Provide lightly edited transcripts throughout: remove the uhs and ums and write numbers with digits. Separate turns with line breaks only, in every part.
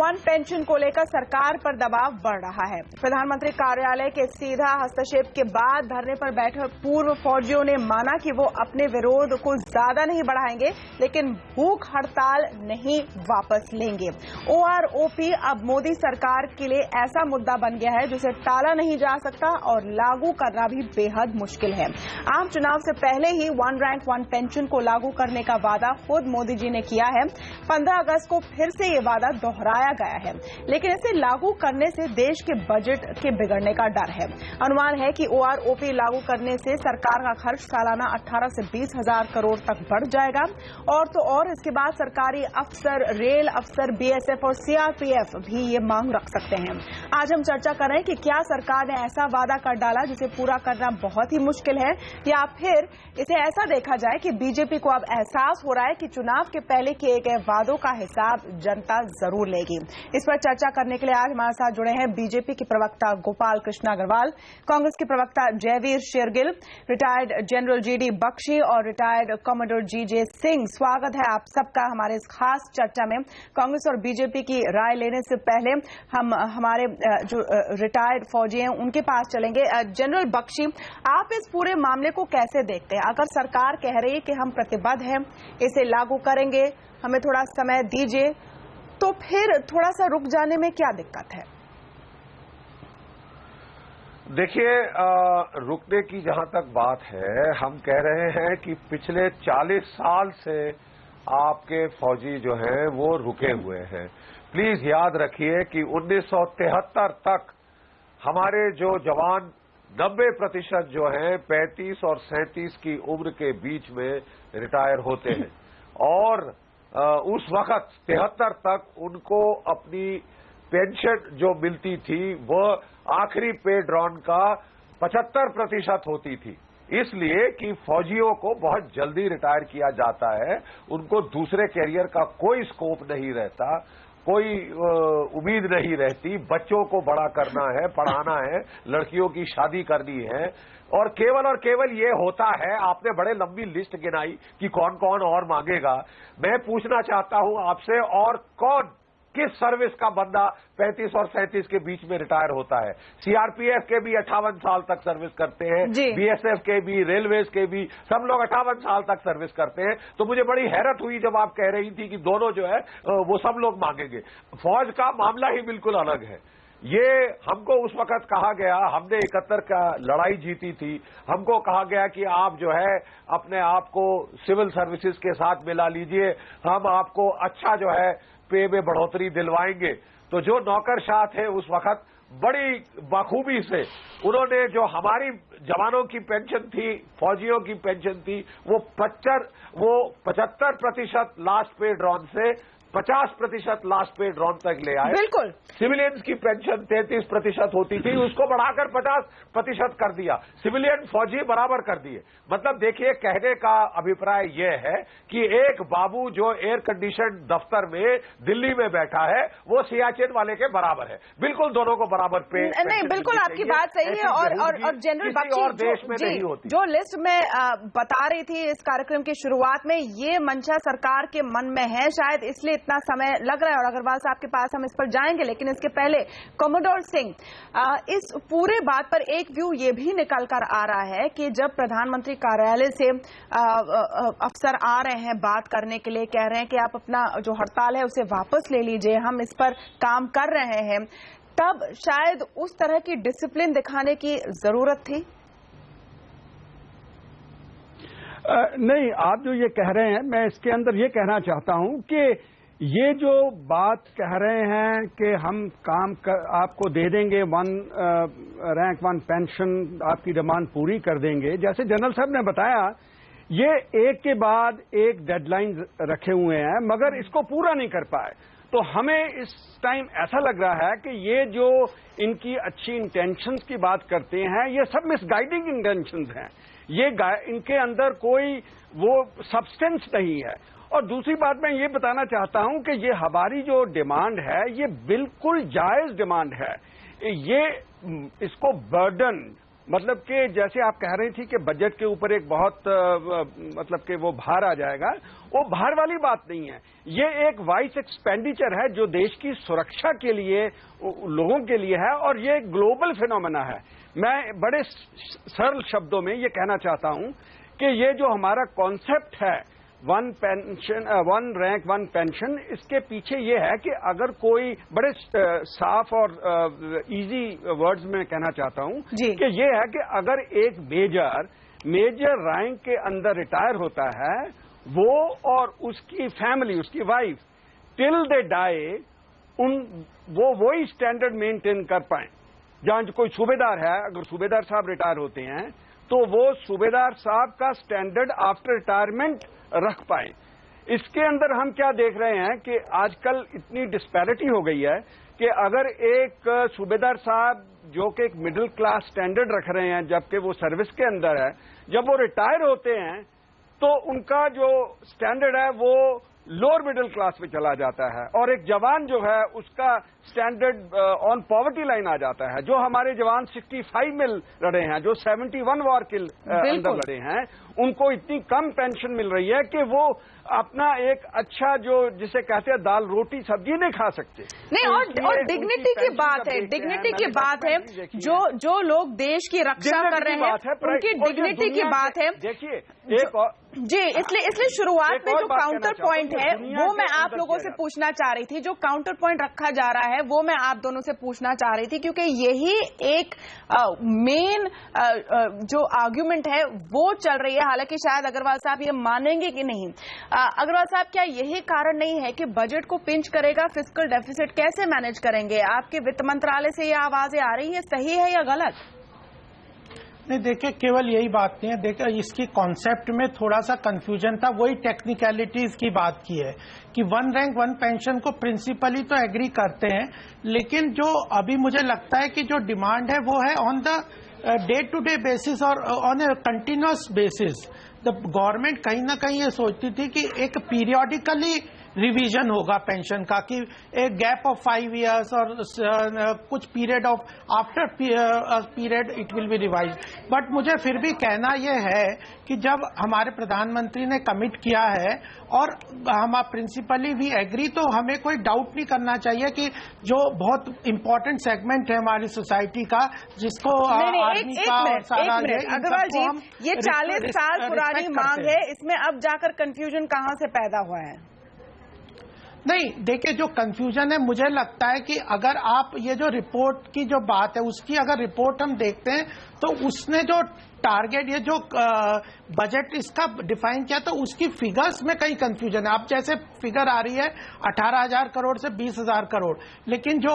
One pension को लेकर सरकार पर दबाव बढ़ रहा है। प्रधानमंत्री कार्यालय के सीधा हस्तक्षेप के बाद धरने पर बैठे पूर्व फौजियों ने माना कि वो अपने विरोध को ज्यादा नहीं बढ़ाएंगे, लेकिन भूख हड़ताल नहीं वापस लेंगे। ओआरओपी अब मोदी सरकार के लिए ऐसा मुद्दा बन गया है जिसे टाला नहीं जा सकता और लागू करना भी बेहद मुश्किल है। आम चुनाव से पहले ही वन रैंक वन पेंशन को लागू करने का वादा खुद मोदी जी ने किया है। 15 अगस्त को फिर से ये वादा दोहराया गया है, लेकिन इसे लागू करने से देश के बजट के बिगड़ने का डर है। अनुमान है कि ओआरओपी लागू करने से सरकार का खर्च सालाना 18 से 20 हजार करोड़ तक बढ़ जाएगा। और तो और इसके बाद सरकारी अफसर, रेल अफसर, बीएसएफ और सीआरपीएफ भी ये मांग रख सकते हैं। आज हम चर्चा कर रहे हैं कि क्या सरकार ने ऐसा वादा कर डाला जिसे पूरा करना बहुत ही मुश्किल है, या फिर इसे ऐसा देखा जाए कि बीजेपी को अब एहसास हो रहा है कि चुनाव के पहले किए गए वादों का हिसाब जनता जरूर लेगी। इस पर चर्चा करने के लिए आज हमारे साथ जुड़े हैं बीजेपी के प्रवक्ता गोपाल कृष्ण अग्रवाल, कांग्रेस के प्रवक्ता Jaiveer Shergill, retired general GD Bakshi और रिटायर्ड कमांडर जीजे सिंह। स्वागत है आप सबका हमारे इस खास चर्चा में। कांग्रेस और बीजेपी की राय लेने से पहले हम हमारे जो रिटायर्ड फौजी हैं उनके पास चलेंगे। जनरल बख्शी, आप इस पूरे मामले को कैसे देखते हैं? अगर सरकार कह रही है कि हम प्रतिबद्ध हैं, इसे लागू करेंगे, हमें थोड़ा समय दीजिए, तो फिर थोड़ा सा रुक जाने में क्या दिक्कत है?
देखिए, रुकने की जहां तक बात है, हम कह रहे हैं कि पिछले 40 साल से आपके फौजी जो हैं वो रुके हुए हैं। प्लीज याद रखिए कि 1973 तक हमारे जो जवान 90% जो हैं 35 और 37 की उम्र के बीच में रिटायर होते हैं, और उस वक्त 73 तक उनको अपनी पेंशन जो मिलती थी वह आखिरी पे ड्रॉन का 75% होती थी, इसलिए कि फौजियों को बहुत जल्दी रिटायर किया जाता है, उनको दूसरे कैरियर का कोई स्कोप नहीं रहता, कोई उम्मीद नहीं रहती, बच्चों को बड़ा करना है, पढ़ाना है, लड़कियों की शादी करनी है, और केवल ये होता है। आपने बड़े लंबी लिस्ट गिनाई कि कौन कौन और मांगेगा। मैं पूछना चाहता हूं आपसे, और कौन किस सर्विस का बंदा 35 और 37 के बीच में रिटायर होता है? सीआरपीएफ के भी 58 साल तक सर्विस करते हैं, बीएसएफ के भी, रेलवेज के भी, सब लोग 58 साल तक सर्विस करते हैं। तो मुझे बड़ी हैरत हुई जब आप कह रही थी कि दोनों जो है वो सब लोग मांगेंगे। फौज का मामला ही बिल्कुल अलग है। ये हमको उस वक्त कहा गया, हमने 71 का लड़ाई जीती थी, हमको कहा गया कि आप जो है अपने आप को सिविल सर्विसेज के साथ मिला लीजिए, हम आपको अच्छा जो है पे में बढ़ोतरी दिलवाएंगे। तो जो नौकरशाह थे उस वक्त बड़ी बखूबी से उन्होंने जो हमारी जवानों की पेंशन थी, फौजियों की पेंशन थी, वो 75% लास्ट पे ड्रॉन से 50% लास्ट पे ड्रॉन तक ले आए।
बिल्कुल।
सिविलियंस की पेंशन 33% होती थी, उसको बढ़ाकर 50% कर दिया, सिविलियन फौजी बराबर कर दिए। मतलब देखिए, कहने का अभिप्राय यह है कि एक बाबू जो एयर कंडीशन दफ्तर में दिल्ली में बैठा है वो सियाचिन वाले के बराबर है। बिल्कुल दोनों को बराबर पे
नहीं, बिल्कुल आपकी बात सही है। और जनरल बख्शी,
और देश में नहीं होती।
जो लिस्ट में बता रही थी इस कार्यक्रम की शुरुआत में, ये मंशा सरकार के मन में है, शायद इसलिए इतना समय लग रहा है। और अग्रवाल साहब के पास हम इस पर जाएंगे, लेकिन इसके पहले कमोडोर सिंह, इस पूरे बात पर एक व्यू ये भी निकल कर आ रहा है कि जब प्रधानमंत्री कार्यालय से अफसर आ रहे हैं बात करने के लिए, कह रहे हैं कि आप अपना जो हड़ताल है उसे वापस ले लीजिए, हम इस पर काम कर रहे हैं, तब शायद उस तरह की डिसिप्लिन दिखाने की जरूरत थी।
नहीं, आप जो ये कह रहे हैं, मैं इसके अंदर ये कहना चाहता हूं कि ये जो बात कह रहे हैं कि हम आपको दे देंगे, वन रैंक वन पेंशन, आपकी डिमांड पूरी कर देंगे, जैसे जनरल साहब ने बताया, ये एक के बाद एक डेडलाइन रखे हुए हैं, मगर इसको पूरा नहीं कर पाए। तो हमें इस टाइम ऐसा लग रहा है कि ये जो इनकी अच्छी इंटेंशंस की बात करते हैं, ये सब मिसगाइडिंग इंटेंशंस हैं, ये इनके अंदर कोई वो सब्सटेंस नहीं है। और दूसरी बात मैं ये बताना चाहता हूं कि ये हमारी जो डिमांड है ये बिल्कुल जायज डिमांड है। ये इसको बर्डन मतलब कि जैसे आप कह रही थी कि बजट के ऊपर एक बहुत मतलब कि वो भार आ जाएगा, वो भार वाली बात नहीं है। ये एक वाइस एक्सपेंडिचर है जो देश की सुरक्षा के लिए, लोगों के लिए है, और ये एक ग्लोबल फिनोमेना है। मैं बड़े सरल शब्दों में ये कहना चाहता हूं कि ये जो हमारा कॉन्सेप्ट है one pension, one rank one pension, इसके पीछे ये है कि अगर कोई, बड़े साफ और इजी वर्ड्स में कहना चाहता हूं कि ये है कि अगर एक मेजर रैंक के अंदर रिटायर होता है, वो और उसकी फैमिली, उसकी वाइफ, टिल दे डाई, वो वही स्टैंडर्ड मेंटेन कर पाए। जहां कोई सूबेदार है, अगर सूबेदार साहब रिटायर होते हैं तो वो सूबेदार साहब का स्टैंडर्ड आफ्टर रिटायरमेंट रख पाए। इसके अंदर हम क्या देख रहे हैं कि आजकल इतनी डिस्पैरिटी हो गई है कि अगर एक सूबेदार साहब जो कि एक मिडिल क्लास स्टैंडर्ड रख रहे हैं, जबकि वो सर्विस के अंदर है, जब वो रिटायर होते हैं तो उनका जो स्टैंडर्ड है वो लोअर मिडिल क्लास में चला जाता है, और एक जवान जो है उसका स्टैंडर्ड ऑन पॉवर्टी लाइन आ जाता है। जो हमारे जवान 65 में लड़े हैं, जो 71 वॉर के अंदर लड़े हैं, उनको इतनी कम पेंशन मिल रही है कि वो अपना एक अच्छा, जो जिसे कहते हैं दाल रोटी सब्जी नहीं खा सकते।
नहीं, तो और डिग्निटी की बात है, डिग्निटी की बात है, जो लोग देश की रक्षा कर रहे हैं उनकी डिग्निटी की बात है।
देखिए एक
जी, इसलिए शुरुआत में जो काउंटर पॉइंट है वो मैं आप लोगों से पूछना चाह रही थी, जो काउंटर पॉइंट रखा जा रहा है वो मैं आप दोनों से पूछना चाह रही थी, क्योंकि यही एक मेन जो आर्ग्यूमेंट है वो चल रही है। हालांकि शायद अग्रवाल साहब ये मानेंगे कि नहीं। अग्रवाल साहब, क्या यही कारण नहीं है कि बजट को पिंच करेगा, फिस्कल डेफिसिट कैसे मैनेज करेंगे? आपके वित्त मंत्रालय से ये आवाजें आ रही है, सही है या गलत?
नहीं, देखिए केवल यही बात नहीं है, देखिए इसकी कॉन्सेप्ट में थोड़ा सा कंफ्यूजन था, वही टेक्निकलिटीज की बात की है कि वन रैंक वन पेंशन को प्रिंसिपली तो एग्री करते हैं, लेकिन जो अभी मुझे लगता है कि जो डिमांड है वो है on the day to day basis और on a continuous basis. The government कहीं ना कहीं ये सोचती थी कि एक पीरियोडिकली रिवीजन होगा पेंशन का, कि एक गैप ऑफ 5 years और कुछ period of after period it will be revise. But मुझे फिर भी कहना यह है कि जब हमारे प्रधानमंत्री ने कमिट किया है और हम प्रिंसिपली भी एग्री, तो हमें कोई डाउट नहीं करना चाहिए कि जो बहुत इंपॉर्टेंट सेगमेंट है हमारी सोसाइटी का, जिसको आर्मी का और सारा,
अग्रवाल जी, ये 40 साल पुरानी मांग है, इसमें अब जाकर कंफ्यूजन कहां से पैदा हुआ है?
नहीं, देखिए जो कंफ्यूजन है, मुझे लगता है कि अगर आप ये जो रिपोर्ट की जो बात है उसकी अगर रिपोर्ट हम देखते हैं तो उसने जो टारगेट, ये जो बजट इसका डिफाइन किया, तो उसकी फिगर्स में कहीं कंफ्यूजन है। अब जैसे फिगर आ रही है 18,000 करोड़ से 20,000 करोड़, लेकिन जो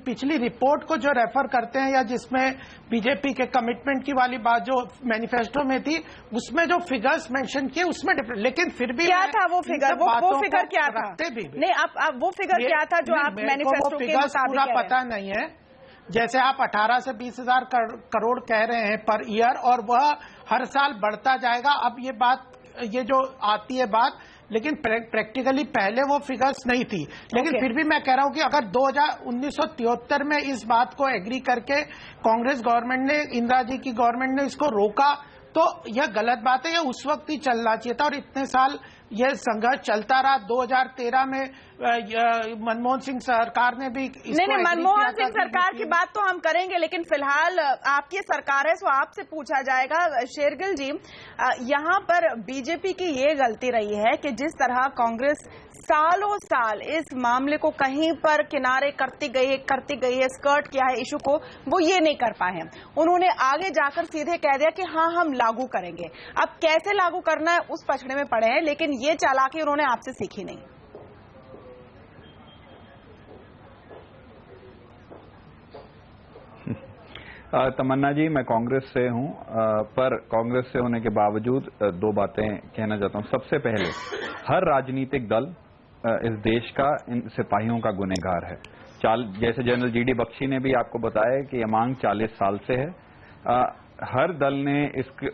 पिछली रिपोर्ट को जो रेफर करते हैं या जिसमें बीजेपी के कमिटमेंट की वाली बात जो मैनिफेस्टो में थी, उसमें जो फिगर्स मेंशन किए उसमें डिफरेंट, लेकिन फिर भी
क्या था वो फिगर? वो फिगर क्या था? नहीं, आप वो फिगर क्या था जो आप मैनिफेस्टो के मुताबिक
पूरा पता नहीं है। जैसे आप 18 से 20,000 करोड़ कह रहे हैं पर ईयर, और वह हर साल बढ़ता जाएगा। अब ये जो आती है बात, लेकिन प्रैक्टिकली पहले वो फिगर्स नहीं थी। लेकिन फिर भी मैं कह रहा हूं कि अगर 1973 में इस बात को एग्री करके कांग्रेस गवर्नमेंट ने, इंदिरा जी की गवर्नमेंट ने इसको रोका, तो यह गलत बात है। यह उस वक्त ही चलना चाहिए था और इतने साल यह संघर्ष चलता रहा। 2013 में मनमोहन सिंह सरकार ने भी
नहीं, मनमोहन सिंह सरकार की बात तो हम करेंगे, लेकिन फिलहाल आपकी सरकार है, सो आपसे पूछा जाएगा। शेरगिल जी, यहाँ पर बीजेपी की ये गलती रही है कि जिस तरह कांग्रेस सालों साल इस मामले को कहीं पर किनारे करती गई है, स्कर्ट किया है इशू को, वो ये नहीं कर पाए हैं। उन्होंने आगे जाकर सीधे कह दिया कि हाँ, हम लागू करेंगे। अब कैसे लागू करना है उस पछड़े में पड़े हैं, लेकिन ये चालाकी उन्होंने आपसे सीखी नहीं।
तमन्ना जी, मैं कांग्रेस से हूं, पर कांग्रेस से होने के बावजूद दो बातें कहना चाहता हूं। सबसे पहले, हर राजनीतिक दल इस देश का इन सिपाहियों का गुनहगार है। जैसे जनरल जीडी बख्शी ने भी आपको बताया कि यह मांग 40 साल से है। हर दल ने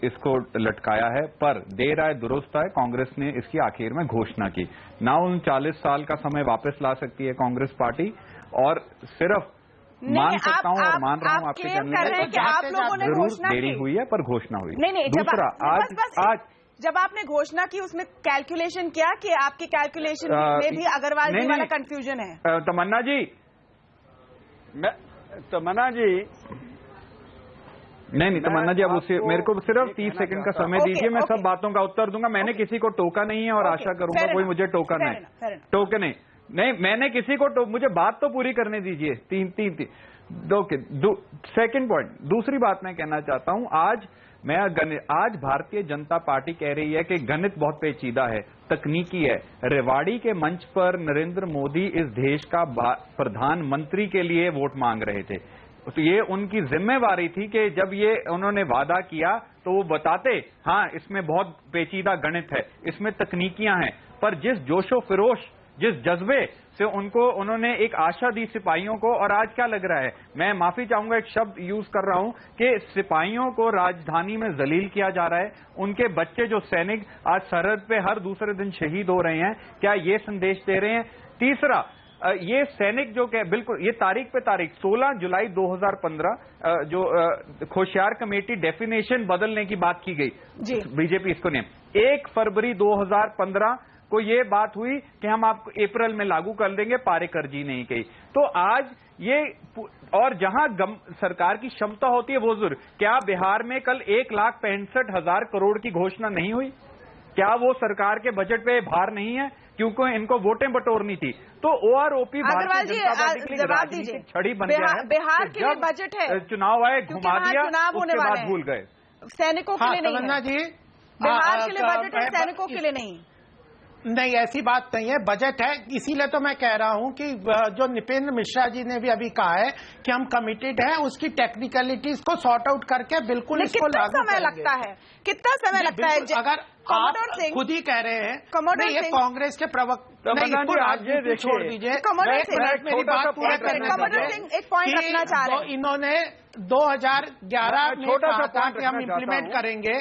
इसको लटकाया है, पर देर आए दुरुस्त आए, कांग्रेस ने इसकी आखिर में घोषणा की। ना उन 40 साल का समय वापस ला सकती है कांग्रेस पार्टी, और सिर्फ मान सकता हूँ और मान रहा हूँ आपके कहने
कि आप लोगों ने घोषणा
देरी हुई है पर घोषणा हुई।
नहीं,
दूसरा आज
जब आपने घोषणा की उसमें कैलकुलेशन किया कि आपके कैलकुलेशन में भी अग्रवाल जी वाला कंफ्यूजन है?
तमन्ना जी, नहीं तमन्ना जी, अब उससे मेरे को सिर्फ 30 सेकंड का समय दीजिए, मैं सब बातों का उत्तर दूंगा। मैंने किसी को टोका नहीं है और आशा करूंगा कोई मुझे टोका नहीं, टोके नहीं, मैंने किसी को मुझे बात तो पूरी करने दीजिए। तीन सेकंड पॉइंट। दूसरी बात मैं कहना चाहता हूं, आज भारतीय जनता पार्टी कह रही है कि गणित बहुत पेचीदा है, तकनीकी है। रेवाड़ी के मंच पर नरेंद्र मोदी इस देश का प्रधानमंत्री के लिए वोट मांग रहे थे, तो ये उनकी जिम्मेवारी थी कि जब ये उन्होंने वादा किया तो वो बताते हाँ इसमें बहुत पेचीदा गणित है, इसमें तकनीकियां हैं। पर जिस जोशो फिरोश, जिस जज्बे से उन्होंने एक आशा दी सिपाहियों को, और आज क्या लग रहा है, मैं माफी चाहूंगा एक शब्द यूज कर रहा हूं कि सिपाहियों को राजधानी में जलील किया जा रहा है। उनके बच्चे जो सैनिक आज सरहद पे हर दूसरे दिन शहीद हो रहे हैं, क्या ये संदेश दे रहे हैं? तीसरा, ये सैनिक जो कि बिल्कुल ये तारीख पे तारीख 16 जुलाई 2015 जो होशियार कमेटी डेफिनेशन बदलने की बात की गई, बीजेपी इसको नहीं, 1 फरवरी 2015 को ये बात हुई कि हम आपको अप्रैल में लागू कर देंगे, पारेकर-जी नहीं कही। तो आज ये, और जहां सरकार की क्षमता होती है वो जरूर, क्या बिहार में कल 1,65,000 करोड़ की घोषणा नहीं हुई? क्या वो सरकार के बजट पे भार नहीं है? क्योंकि इनको वोटें बटोरनी थी। तो ओआरओपी
भारतीय जनता पार्टी के लिए राजनीतिक छड़ी बन गया है। बिहार के लिए बजट है,
चुनाव आए घुमा दिया, उसके बाद भूल गए।
सैनिकों के लिए नहीं है
जी,
बिहार के लिए बजट है, सैनिकों के लिए नहीं,
ऐसी बात नहीं है, बजट है। इसीलिए तो मैं कह रहा हूं कि जो निपेंद्र मिश्रा जी ने भी अभी कहा है कि हम कमिटेड हैं, उसकी टेक्निकलिटीज को सॉर्ट आउट करके बिल्कुल इसको लागू करेंगे।
समय लगता है, कितना समय लगता है?
अगर आप खुद ही कह रहे हैं, ये कांग्रेस के प्रवक्ता, छोड़ दीजिए, मेरी बात पूरा करने,
एक पॉइंट रखना चाह रहे हैं।
इन्होंने 2011 में कहा था कि हम इम्प्लीमेंट करेंगे,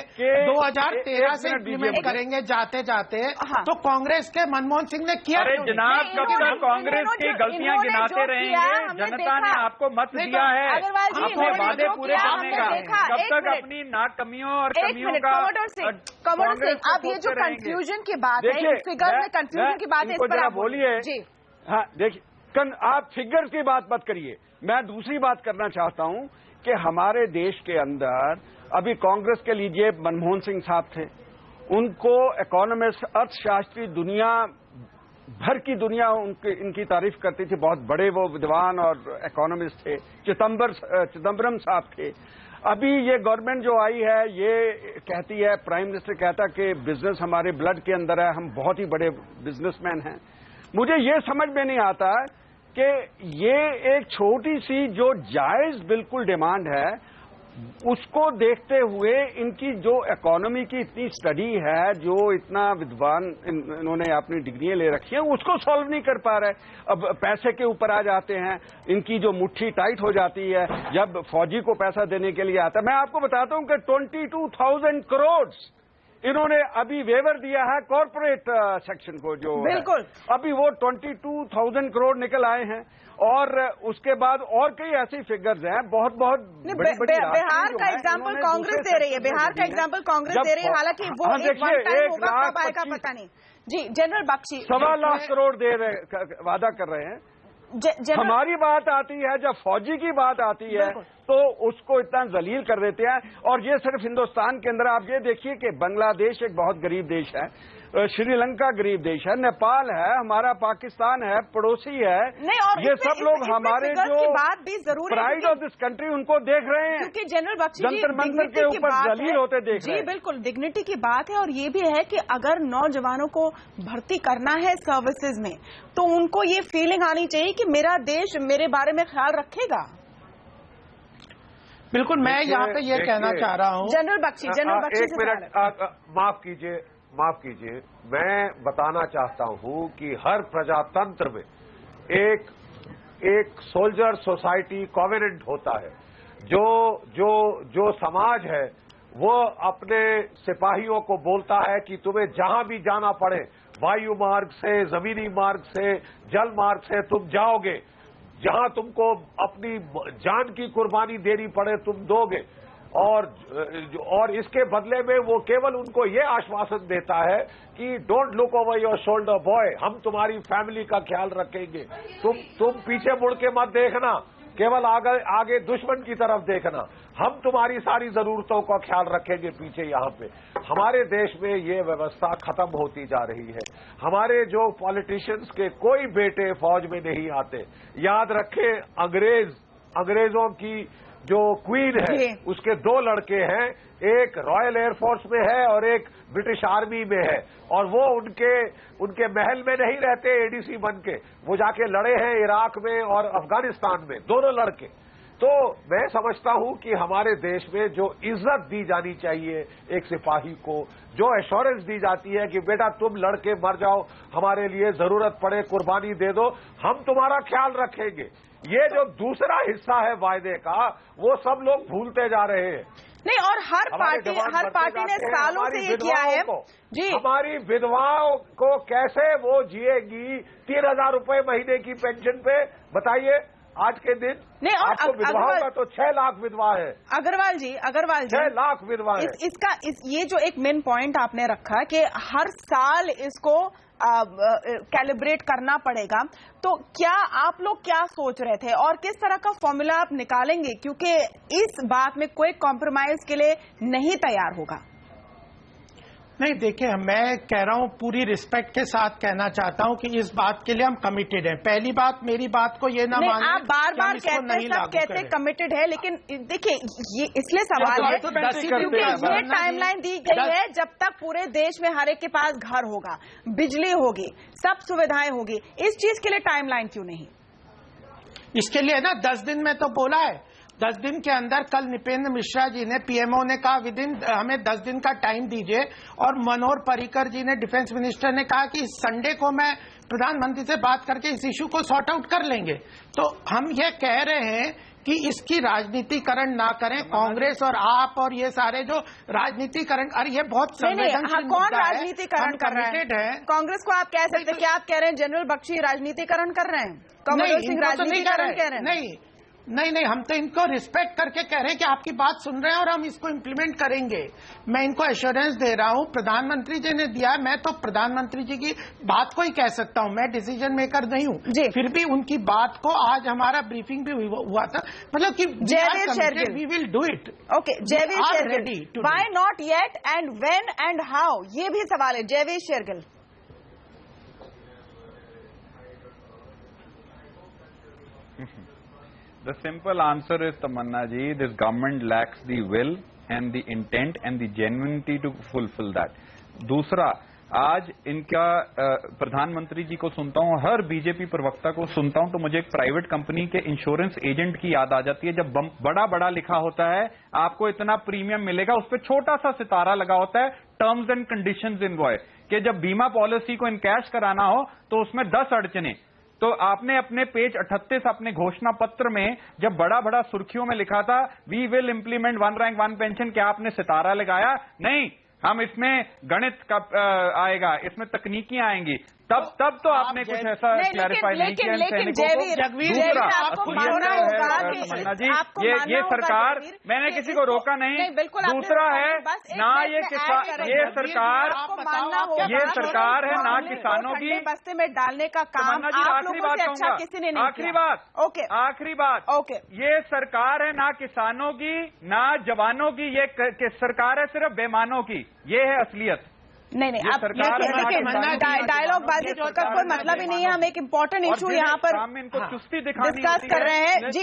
2013 से इम्प्लीमेंट करेंगे जाते जाते। तो कांग्रेस के मनमोहन सिंह ने किया।
अरे जनाब, कब तक कांग्रेस की गलतियां गिनाते रहेंगे? जनता ने आपको मत दिया है अपने वादे पूरे करने का। कब तक अपनी नाकामियों और कमियों का?
कमोडर सिंह, अब ये जो कंफ्यूजन की बात है, फिगर में कंफ्यूजन की बात है, इस पर आप
बोलिए।
जी
हाँ, देखिए, आप फिगर की बात मत करिए। मैं दूसरी बात करना चाहता हूं कि हमारे देश के अंदर अभी कांग्रेस के लीजिए मनमोहन सिंह साहब थे, उनको इकोनॉमिस्ट, अर्थशास्त्री, दुनिया भर की दुनिया इनकी तारीफ करती थी, बहुत बड़े वो विद्वान और इकोनॉमिस्ट थे। चिदम्बरम साहब थे। अभी ये गवर्नमेंट जो आई है, ये कहती है, प्राइम मिनिस्टर कहता है कि बिजनेस हमारे ब्लड के अंदर है, हम बहुत ही बड़े बिजनेसमैन हैं। मुझे ये समझ में नहीं आता कि ये एक छोटी सी जो जायज बिल्कुल डिमांड है, उसको देखते हुए इनकी जो इकोनॉमी की इतनी स्टडी है, जो इतना विद्वान इन्होंने अपनी डिग्रियां ले रखी हैं, उसको सॉल्व नहीं कर पा रहे। अब पैसे के ऊपर आ जाते हैं, इनकी जो मुट्ठी टाइट हो जाती है जब फौजी को पैसा देने के लिए आता है। मैं आपको बताता हूं कि 22,000 करोड़ इन्होंने अभी वेवर दिया है कॉर्पोरेट सेक्शन को, जो
बिल्कुल
अभी वो 22,000 करोड़ निकल आए हैं। और उसके बाद और कई ऐसी फिगर्स हैं, बहुत
बिहार का एग्जाम्पल कांग्रेस दे रही है, बिहार का एग्जाम्पल कांग्रेस दे रही है, हालांकि वो एक वन टाइम होगा, कब आएगा पता नहीं। जी, जनरल बख्शी
1.25 लाख करोड़ दे रहे, वादा कर रहे हैं। हमारी बात आती है, जब फौजी की बात आती है तो उसको इतना जलील कर देते हैं। और ये सिर्फ हिंदुस्तान के अंदर, आप ये देखिए कि बांग्लादेश एक बहुत गरीब देश है, श्रीलंका गरीब देश है, नेपाल है, हमारा पाकिस्तान है, पड़ोसी है। ये सब लोग हमारे जो प्राइड ऑफ दिस कंट्री उनको देख रहे हैं,
क्योंकि जनरल बख्शी
जंतर मंतर के ऊपर जलील होते देख रहे हैं।
जी बिल्कुल, डिग्निटी की बात है। और ये भी है कि अगर नौजवानों को भर्ती करना है सर्विसेज में, तो उनको ये फीलिंग आनी चाहिए कि मेरा देश मेरे बारे में ख्याल रखेगा।
बिल्कुल, मैं यहाँ पे ये कहना चाह रहा हूँ।
जनरल बख्शी,
एक मिनट, माफ कीजिए, मैं बताना चाहता हूं कि हर प्रजातंत्र में एक सोल्जर सोसाइटी कॉवेनेंट होता है। जो समाज है वो अपने सिपाहियों को बोलता है कि तुम्हें जहां भी जाना पड़े, वायु मार्ग से, जमीनी मार्ग से, जल मार्ग से तुम जाओगे, जहां तुमको अपनी जान की कुर्बानी देनी पड़े तुम दोगे, और इसके बदले में वो केवल उनको ये आश्वासन देता है कि don't look over your shoulder boy, हम तुम्हारी फैमिली का ख्याल रखेंगे, तुम पीछे मुड़ के मत देखना, केवल आगे दुश्मन की तरफ देखना, हम तुम्हारी सारी जरूरतों का ख्याल रखेंगे पीछे। यहाँ पे हमारे देश में ये व्यवस्था खत्म होती जा रही है। हमारे जो पॉलिटिशियंस के कोई बेटे फौज में नहीं आते। याद रखें, अंग्रेजों की जो क्वीन है उसके 2 लड़के हैं, एक रॉयल एयरफोर्स में है और एक ब्रिटिश आर्मी में है, और वो उनके महल में नहीं रहते एडीसी बन के, वो जाके लड़े हैं इराक में और अफगानिस्तान में, दोनों लड़के। तो मैं समझता हूं कि हमारे देश में जो इज्जत दी जानी चाहिए एक सिपाही को, जो एश्योरेंस दी जाती है कि बेटा तुम लड़के मर जाओ, हमारे लिए जरूरत पड़े कुर्बानी दे दो, हम तुम्हारा ख्याल रखेंगे, ये जो दूसरा हिस्सा है वायदे का, वो सब लोग भूलते जा रहे हैं।
नहीं, और हर पार्टी ने सालों से ये किया है जी।
हमारी विधवाओं को कैसे वो जिएगी 3,000 रुपए महीने की पेंशन पे, बताइए आज के दिन।
नहीं, और
आपको विधवाओं का तो 6 लाख विधवा है।
अग्रवाल जी
6 लाख विधवा है।
ये जो एक मेन पॉइंट आपने रखा कि हर साल इसको कैलिब्रेट करना पड़ेगा, तो क्या आप लोग क्या सोच रहे थे और किस तरह का फॉर्मूला आप निकालेंगे, क्योंकि इस बात में कोई कॉम्प्रोमाइज के लिए नहीं तैयार होगा?
नहीं, देखिए, मैं कह रहा हूं, पूरी रिस्पेक्ट के साथ कहना चाहता हूं कि इस बात के लिए हम कमिटेड हैं। पहली बात, मेरी बात को ये ना माने,
आप बार-बार कहते कमिटेड है, लेकिन देखिए ये इसलिए सवाल है क्योंकि ये टाइमलाइन दी गई है जब तक पूरे देश में हर एक के पास घर होगा, बिजली होगी, सब सुविधाएं होगी। इस चीज के लिए टाइमलाइन क्यों नहीं?
इसके लिए ना 10 दिन में तो बोला है, 10 दिन के अंदर। कल निपेंद्र मिश्रा जी ने, पीएमओ ने कहा विदिन हमें 10 दिन का टाइम दीजिए, और मनोहर पर्रिकर जी ने, डिफेंस मिनिस्टर ने कहा कि संडे को मैं प्रधानमंत्री से बात करके इस इशू को सॉर्ट आउट कर लेंगे। तो हम ये कह रहे हैं कि इसकी राजनीतिकरण ना करें, कांग्रेस और आप और ये सारे जो राजनीतिकरण, अरे ये बहुत संवेदनशील
कौन राजनीतिकन कर रहा है? कांग्रेस को आप कह सकते हैं, क्या आप कह रहे हैं जनरल बख्शी राजनीतिकरण कर रहे हैं? कमलनाथ सिंह राजनीतिकरण कह रहे हैं?
नहीं, हम तो इनको रिस्पेक्ट करके कह रहे हैं कि आपकी बात सुन रहे हैं और हम इसको इम्प्लीमेंट करेंगे। मैं इनको एश्योरेंस दे रहा हूं, प्रधानमंत्री जी ने दिया है, मैं तो प्रधानमंत्री जी की बात को ही कह सकता हूं, मैं डिसीजन मेकर नहीं हूं। फिर भी उनकी बात को, आज हमारा ब्रीफिंग भी हुआ था, मतलब कि we will do it.
Okay, Jaiveer Shergill, why not yet and when and how, ये भी सवाल है। Jaiveer Shergill,
The simple answer is, Tamanna ji, this government lacks the will and the intent and the genuinity to fulfill that. दूसरा, आज इनका प्रधानमंत्री जी को सुनता हूं, हर बीजेपी प्रवक्ता को सुनता हूं, तो मुझे एक प्राइवेट कंपनी के इंश्योरेंस एजेंट की याद आ जाती है। जब बड़ा बड़ा लिखा होता है आपको इतना प्रीमियम मिलेगा, उस पर छोटा सा सितारा लगा होता है, टर्म्स एंड कंडीशंस इनवॉय, कि जब बीमा पॉलिसी को इनकैश कराना हो तो उसमें 10 अड़चने। तो आपने अपने पेज 38 अपने घोषणा पत्र में जब बड़ा बड़ा सुर्खियों में लिखा था we will implement 1 rank 1 pension, क्या आपने सितारा लगाया? नहीं, हम इसमें गणित का आएगा, इसमें तकनीकी आएंगी, तब तो आपने कुछ ऐसा क्लैरिफाई नहीं किया। ये सरकार, मैंने किसी को रोका नहीं। दूसरा है ना, ये सरकार है ना किसानों की
बस्ते में डालने का काम आप लोगों से अच्छा किसी ने नहीं किया।
आखिरी बात, ये सरकार है ना किसानों की ना जवानों की, ये सरकार है सिर्फ बेईमानों की। ये है असलियत।
नहीं, आप डायलॉग बाजी का कोई मतलब ही नहीं है। हम एक इम्पोर्टेंट इशू यहाँ पर डिस्कस कर रहे हैं। जी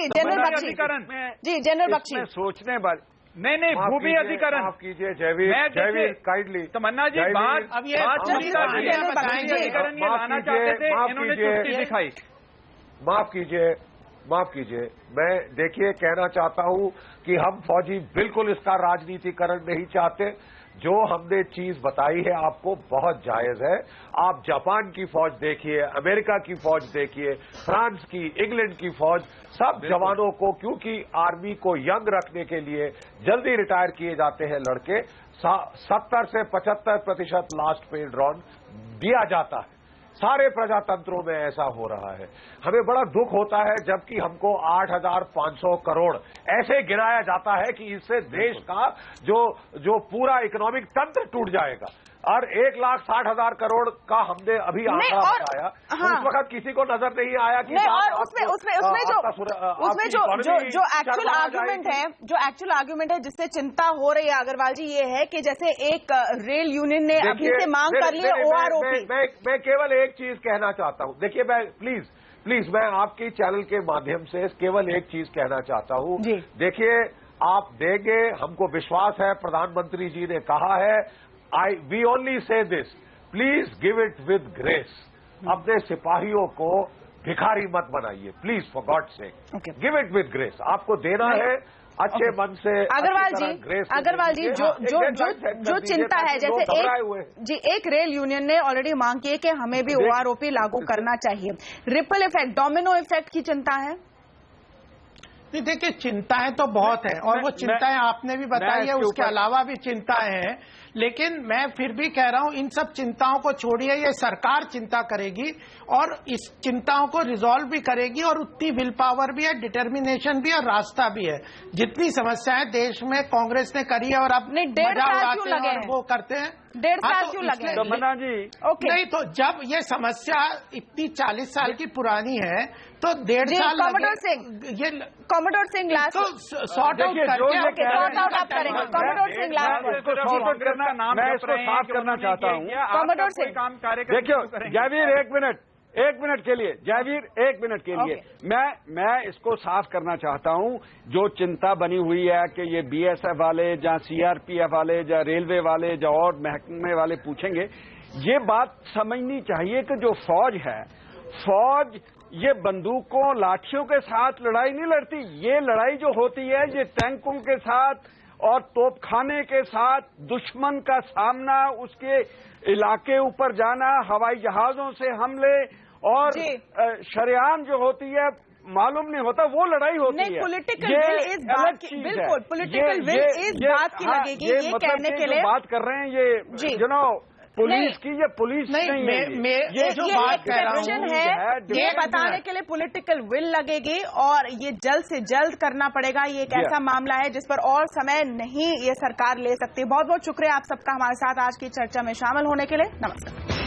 जनरल बख्शी,
सोचने वाली
नहीं, भूमि अधिकरण
माफ कीजिए, जयवीर काइंडली,
तमन्ना जी बात अधिकरण ये लाना चाहते थे, इन्होंने चुस्ती दिखाई।
माफ कीजिए, मैं देखिए कहना चाहता हूं कि हम फौजी बिल्कुल इसका राजनीतिकरण नहीं चाहते। जो हमने चीज बताई है आपको बहुत जायज है। आप जापान की फौज देखिए, अमेरिका की फौज देखिए, फ्रांस की, इंग्लैंड की फौज, सब जवानों को, क्योंकि आर्मी को यंग रखने के लिए जल्दी रिटायर किए जाते हैं लड़के, 70 से 75% लास्ट पे ड्रॉन दिया जाता है। सारे प्रजातंत्रों में ऐसा हो रहा है। हमें बड़ा दुख होता है जबकि हमको 8,500 करोड़ ऐसे गिनाया जाता है कि इससे देश का जो पूरा इकोनॉमिक तंत्र टूट जाएगा, और 1,60,000 करोड़ का हमने अभी आंकड़ा बताया। हाँ। उस वक्त किसी को नजर नहीं आया कि
उसमें जो एक्चुअल आर्ग्यूमेंट है जिससे चिंता हो रही है अग्रवाल जी, ये है कि जैसे एक रेल यूनियन ने अभी से मांग कर ली है OROP।
मैं केवल एक चीज कहना चाहता हूं, देखिए मैं प्लीज मैं आपके चैनल के माध्यम से केवल एक चीज कहना चाहता हूं। देखिए आप देंगे, हमको विश्वास है, प्रधानमंत्री जी ने कहा है, we only say this, please give it with grace। अपने सिपाहियों को भिखारी मत बनाइए, please, for God sake, give it with grace. आपको देना है अच्छे मन से।
अग्रवाल जी जो चिंता है, जैसे एक रेल यूनियन ने ऑलरेडी मांग की है कि हमें भी OROP लागू करना चाहिए, रिपल इफेक्ट, डोमिनो इफेक्ट की चिंता है।
नहीं देखिए, चिंताएं तो बहुत है और वो चिंताएं आपने भी बताई है, उसके अलावा भी चिंताएं हैं, लेकिन मैं फिर भी कह रहा हूं इन सब चिंताओं को छोड़िए, ये सरकार चिंता करेगी और इस चिंताओं को रिजॉल्व भी करेगी, और उतनी विल पावर भी है, डिटर्मिनेशन भी और रास्ता भी है। जितनी समस्याएं देश में कांग्रेस ने करी है और अब मजा उड़ाते हैं और वो करते हैं,
1.5 साल क्यों लगे?
तमन्ना जी
नहीं तो जब ये समस्या इतनी 40 साल की पुरानी है तो 1.5 साल ये
commodore Singh last
sort out करके
सॉर्ट आउट आप करेंगे। कॉमोडोर सिंह लास्ट
मैं इसको साफ करना चाहता हूँ।
कॉमोडोर सिंह,
देखिए जावीर एक मिनट के लिए, जावीर एक मिनट के लिए मैं इसको साफ करना चाहता हूं। जो चिंता बनी हुई है कि ये BSF वाले, जहां CRPF वाले, जहां रेलवे वाले, जहां और महकमे वाले पूछेंगे, ये बात समझनी चाहिए कि जो फौज है, फौज ये बंदूकों लाठियों के साथ लड़ाई नहीं लड़ती। ये लड़ाई जो होती है ये टैंकों के साथ और तोपखाने के साथ दुश्मन का सामना, उसके इलाके ऊपर जाना, हवाई जहाजों से हमले और शरेआम जो होती है मालूम नहीं होता, वो लड़ाई होती है।
पॉलिटिकल विल इस बात की, बिल्कुल पॉलिटिकल विल इस बात की लगेगी, ये कहने के लिए
बात कर रहे हैं ये पुलिस की, ये पुलिस नहीं,
ये जो बात कह रहा हूं है, ये बताने के लिए पॉलिटिकल विल लगेगी और ये जल्द से जल्द करना पड़ेगा। ये एक ऐसा मामला है जिस पर और समय नहीं ये सरकार ले सकती। बहुत बहुत शुक्रिया आप सबका हमारे साथ आज की चर्चा में शामिल होने के लिए। नमस्कार।